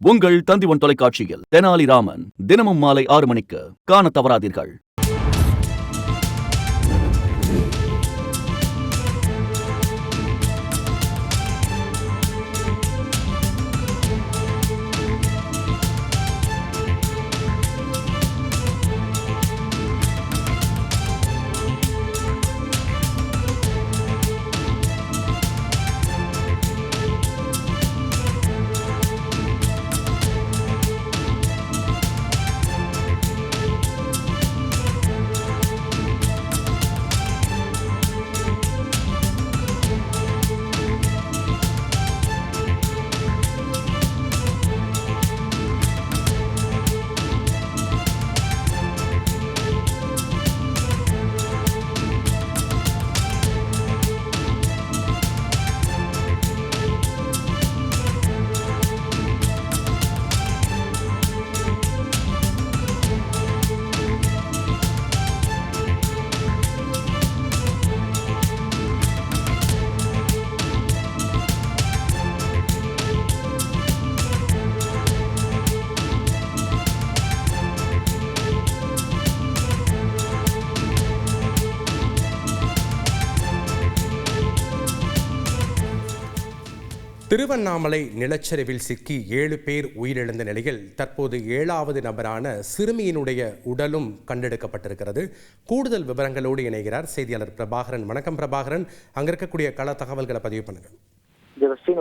உங்கள் தந்திவன் தொலைக்காட்சியில் தெனாலிராமன் தினமும் மாலை 6 மணிக்கு காணத் தவறாதீர்கள். திருவண்ணாமலை நிலச்சரிவில் சிக்கி 7 பேர் உயிரிழந்த நிலையில் தற்போது 7வது நபரான சிறுமியினுடைய உடலும் கண்டெடுக்கப்பட்டிருக்கிறது. கூடுதல் விவரங்களோடு இணைகிறார் செய்தியாளர் பிரபாகரன். வணக்கம் பிரபாகரன், அங்க இருக்கக்கூடிய கள தகவல்களை பதிவு பண்ணுங்க.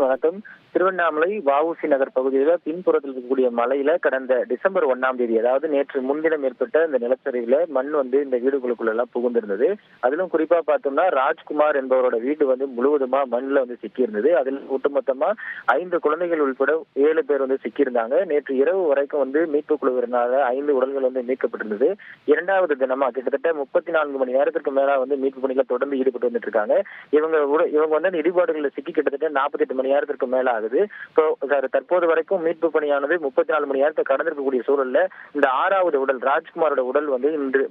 வணக்கம். திருவண்ணாமலை வஉசி நகர் பகுதியில பின்புறத்தில் இருக்கக்கூடிய மலையில கடந்த டிசம்பர் 1ஆம் தேதி, அதாவது நேற்று முன்தினம் ஏற்பட்ட இந்த நிலச்சரிவுல மண் இந்த வீடுகளுக்குள்ள எல்லாம் புகுந்திருந்தது. அதிலும் குறிப்பா பார்த்தோம்னா ராஜ்குமார் என்பவரோட வீடு முழுவதுமா மண்ணில் சிக்கி இருந்தது. அதில் ஒட்டுமொத்தமா 5 குழந்தைகள் உட்பட 7 பேர் சிக்கியிருந்தாங்க. நேற்று இரவு வரைக்கும் மீட்பு குழுவினராக 5 உடல்கள் மீட்கப்பட்டிருந்தது. 2வது தினமா கிட்டத்தட்ட 34 மணி நேரத்திற்கு மேல மீட்பு பணிகளை தொடர்ந்து ஈடுபட்டு வந்துட்டு இருக்காங்க. இவங்க இடிபாடுகளில் சிக்கி கிட்டத்தட்ட 48 மணி நேரத்திற்கு மேல ஆகுது. தற்போது வரைக்கும் மீட்பு பணியானது 34 மணி நேரத்தை கடந்திருக்கக்கூடிய சூழல்ல இந்த 6வது உடல் ராஜ்குமாரோட உடல் இன்று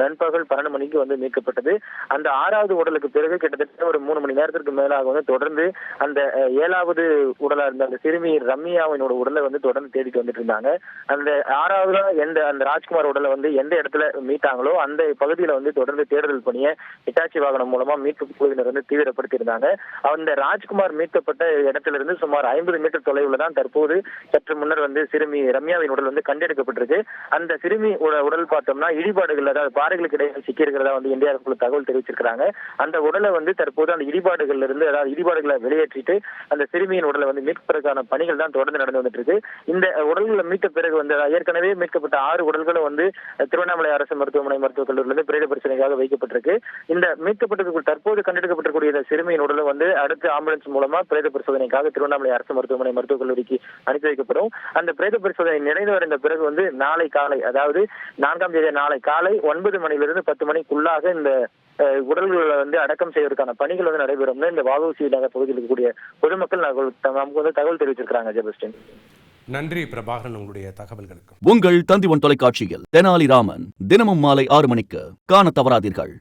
நண்பகல் 12 மணிக்கு மீட்கப்பட்டது. அந்த 6வது உடலுக்கு பிறகு கிட்டத்தட்ட ஒரு 3 மணி நேரத்திற்கு மேலாக தொடர்ந்து அந்த 7வது உடலா இருந்த அந்த சிறுமி ரம்யாவினோட உடலை தொடர்ந்து தேடிட்டு வந்துட்டு இருந்தாங்க. அந்த 6வது அந்த ராஜ்குமார் உடலை எந்த இடத்துல மீட்டாங்களோ அந்த பகுதியில தொடர்ந்து தேடுதல் பணியை ஹிட்டாச்சி வாகனம் மூலமா மீட்பு குழுவினர் தீவிரப்படுத்தி இருந்தாங்க. அந்த ராஜ்குமார் மீட்கப்பட்ட இடத்திலிருந்து சுமார் 50 மீட்டர் தொலைவுல தான் தற்போது சற்று முன்னர் சிறுமி ரம்யாவின் உடல் கண்டெடுக்கப்பட்டிருக்கு. அந்த சிறுமி உடல் பார்த்தோம்னா இடிபாடுகள், அதாவது பாறைகளுக்கு இடையே சிக்கி இருக்கிறதா இந்தியாவுக்குள்ள தகவல் தெரிவிச்சிருக்காங்க. அந்த உடலை தற்போது அந்த இடிபாடுகள்ல இருந்து, அதாவது இடிபாடுகளை வெளியேற்றிட்டு அந்த சிறுமியின் உடலை மீட்பதற்கான பணிகள் தான் தொடர்ந்து நடந்து வந்துட்டு இருக்கு. இந்த உடல்களை மீட்ட பிறகு ஏற்கனவே மீட்கப்பட்ட 6 உடல்களும் திருவண்ணாமலை அரசு மருத்துவமனை மருத்துவக் கல்லூரியிலிருந்து பிரேத பரிசோதனைக்காக வைக்கப்பட்டிருக்கு. இந்த மீட்கப்பட்டிருக்க தற்போது கண்டெடுக்கப்பட்டிருக்கூடிய சிறுமியின் உடலும் அடுத்து ஆம்புலன்ஸ் மூலமா பிரேத பரிசோதனைக்காக திருவண்ணாமலை அரசு மருத்துவமனை மருத்துவக் கல்லூரிக்கு அனுப்பி வைக்கப்படும். அந்த பிரேத பரிசோதனை நிறைவடைந்த பிறகு நாளை காலை, அதாவது 4ஆம் தேதி நாளை காலை 9 மணியிலிருந்து 10 மணிக்குள்ளாக இந்த உடல்களை அடக்கம் செய்வதற்கான பணிகள் நடைபெறும். இந்த வஉசி நகர் பகுதியில் இருக்கக்கூடிய பொதுமக்கள் நமக்கு தகவல் தெரிவிச்சிருக்காங்க. ஜெபஸ்டின், நன்றி பிரபாகரன், உங்களுடைய தகவல்களுக்கு. உங்கள் தந்திவன் தொலைக்காட்சியில் தெனாலிராமன் தினமும் மாலை 6 மணிக்கு காணத் தவறாதீர்கள்.